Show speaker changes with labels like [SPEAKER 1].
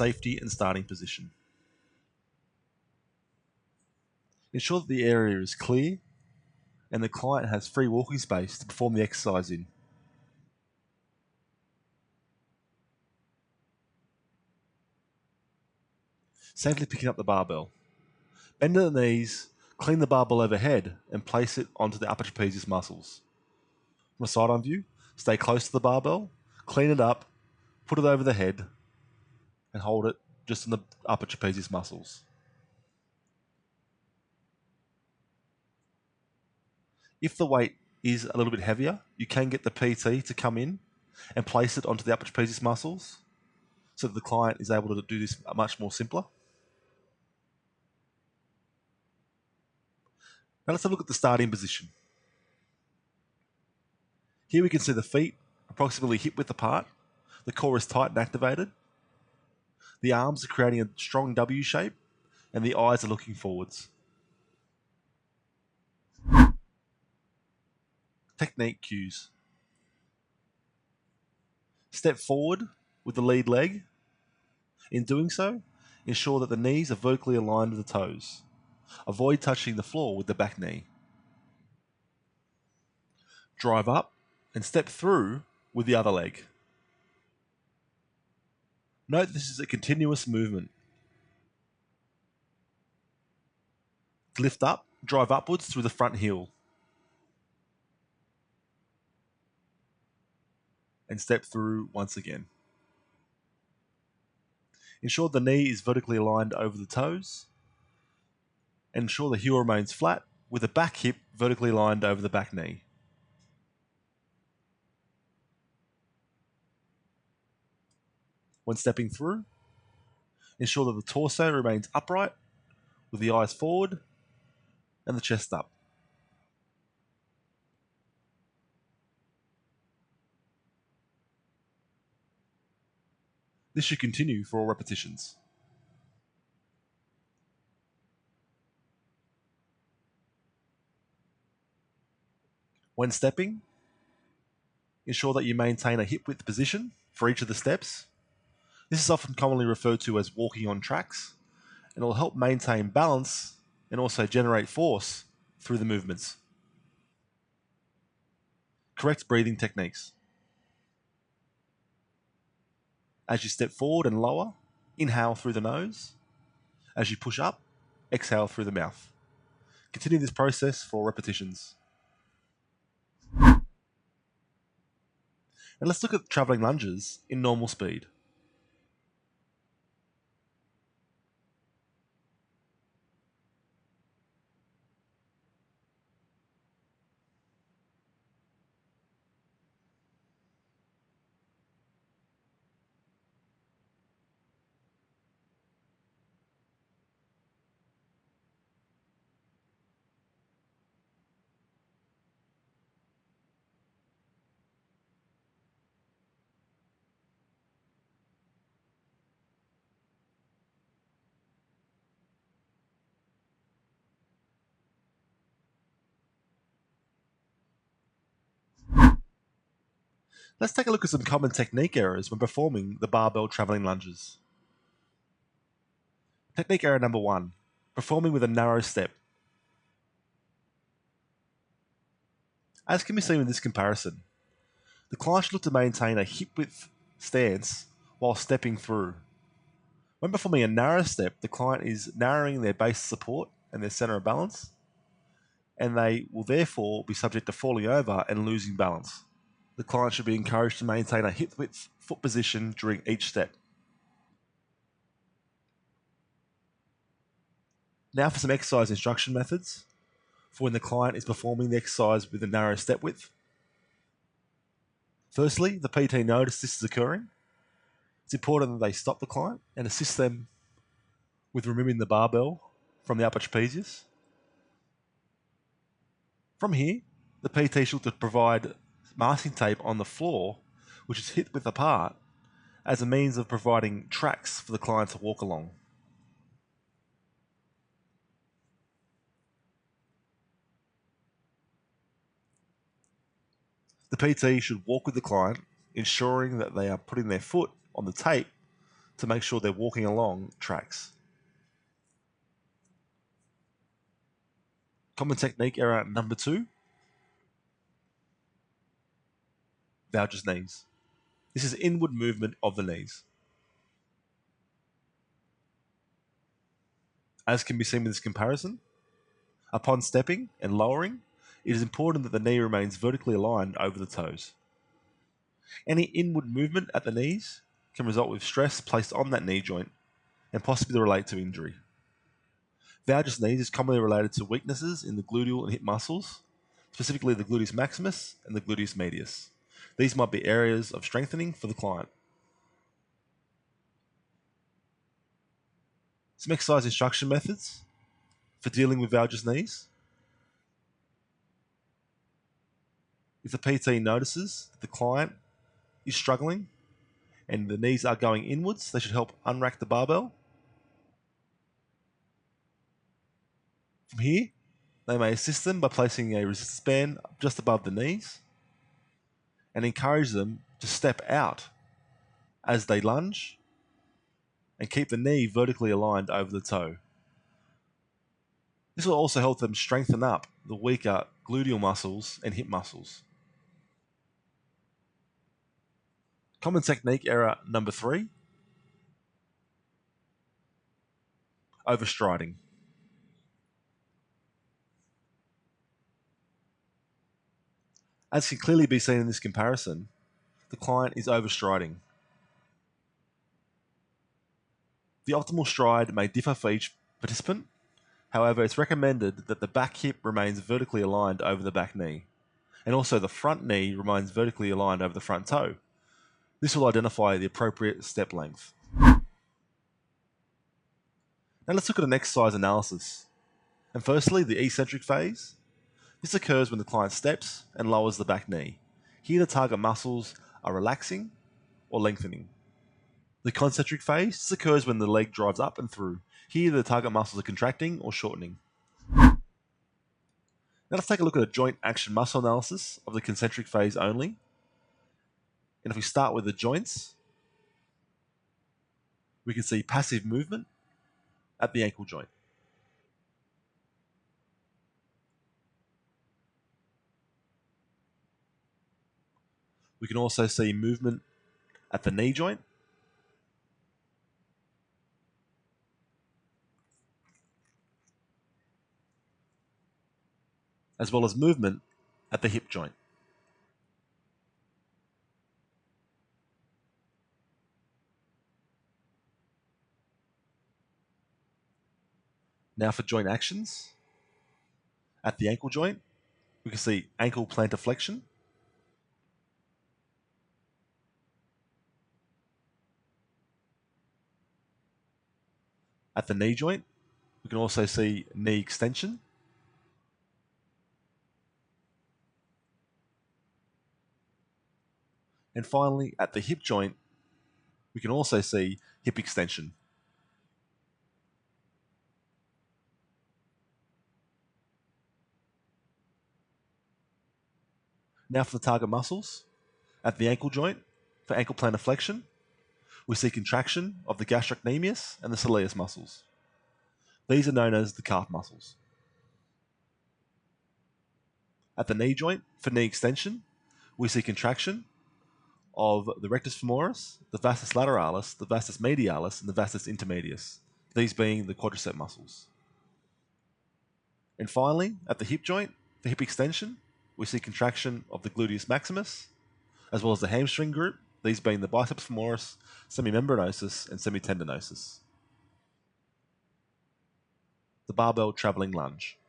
[SPEAKER 1] safety and starting position. Ensure that the area is clear and the client has free walking space to perform the exercise in. Safely picking up the barbell. Bend at the knees, clean the barbell overhead and place it onto the upper trapezius muscles. From a side-on view, stay close to the barbell, clean it up, put it over the head and hold it just on the upper trapezius muscles. If the weight is a little bit heavier, you can get the PT to come in and place it onto the upper trapezius muscles so that the client is able to do this much more simpler. Now let's have a look at the starting position. Here we can see the feet approximately hip width apart, the core is tight and activated, the arms are creating a strong W shape, and the eyes are looking forwards. Technique cues. Step forward with the lead leg. In doing so, ensure that the knees are vertically aligned with the toes. Avoid touching the floor with the back knee. Drive up and step through with the other leg. Note this is a continuous movement. Lift up, drive upwards through the front heel. And step through once again. Ensure the knee is vertically aligned over the toes. Ensure the heel remains flat with the back hip vertically aligned over the back knee. When stepping through, ensure that the torso remains upright with the eyes forward and the chest up. This should continue for all repetitions. When stepping, ensure that you maintain a hip width position for each of the steps. This is often commonly referred to as walking on tracks, and it will help maintain balance and also generate force through the movements. Correct breathing techniques. As you step forward and lower, inhale through the nose. As you push up, exhale through the mouth. Continue this process for repetitions. And let's look at traveling lunges in normal speed. Let's take a look at some common technique errors when performing the barbell traveling lunges. Technique error number 1, performing with a narrow step. As can be seen in this comparison, the client should look to maintain a hip width stance while stepping through. When performing a narrow step, the client is narrowing their base of support and their center of balance, and they will therefore be subject to falling over and losing balance. The client should be encouraged to maintain a hip width foot position during each step. Now for some exercise instruction methods for when the client is performing the exercise with a narrow step width. Firstly, the PT notice this is occurring. It's important that they stop the client and assist them with removing the barbell from the upper trapezius. From here, the PT should look to provide masking tape on the floor, which is hip width apart, as a means of providing tracks for the client to walk along. The PT should walk with the client, ensuring that they are putting their foot on the tape to make sure they're walking along tracks. Common technique error number 2, Voucher's knees. This is inward movement of the knees. As can be seen with this comparison, upon stepping and lowering, it is important that the knee remains vertically aligned over the toes. Any inward movement at the knees can result with stress placed on that knee joint and possibly relate to injury. Voucher's knees is commonly related to weaknesses in the gluteal and hip muscles, specifically the gluteus maximus and the gluteus medius. These might be areas of strengthening for the client. Some exercise instruction methods for dealing with Voucher's knees. If the PT notices that the client is struggling and the knees are going inwards, they should help unrack the barbell. From here, they may assist them by placing a resistance band just above the knees and encourage them to step out as they lunge and keep the knee vertically aligned over the toe. This will also help them strengthen up the weaker gluteal muscles and hip muscles. Common technique error number 3, overstriding. As can clearly be seen in this comparison, the client is overstriding. The optimal stride may differ for each participant. However, it's recommended that the back hip remains vertically aligned over the back knee, and also the front knee remains vertically aligned over the front toe. This will identify the appropriate step length. Now let's look at an exercise analysis. And firstly, the eccentric phase. This occurs when the client steps and lowers the back knee. Here the target muscles are relaxing or lengthening. The concentric phase. This occurs when the leg drives up and through. Here the target muscles are contracting or shortening. Now let's take a look at a joint action muscle analysis of the concentric phase only. And if we start with the joints, we can see passive movement at the ankle joint. We can also see movement at the knee joint. As well as movement at the hip joint. Now for joint actions, at the ankle joint, we can see ankle plantar flexion. At the knee joint, we can also see knee extension. And finally, at the hip joint, we can also see hip extension. Now for the target muscles, at the ankle joint, for ankle plantar flexion, we see contraction of the gastrocnemius and the soleus muscles. These are known as the calf muscles. At the knee joint, for knee extension, we see contraction of the rectus femoris, the vastus lateralis, the vastus medialis, and the vastus intermedius, these being the quadricep muscles. And finally, at the hip joint, for hip extension, we see contraction of the gluteus maximus, as well as the hamstring group, these being the biceps femoris, semimembranosus, and semitendinosus. The barbell traveling lunge.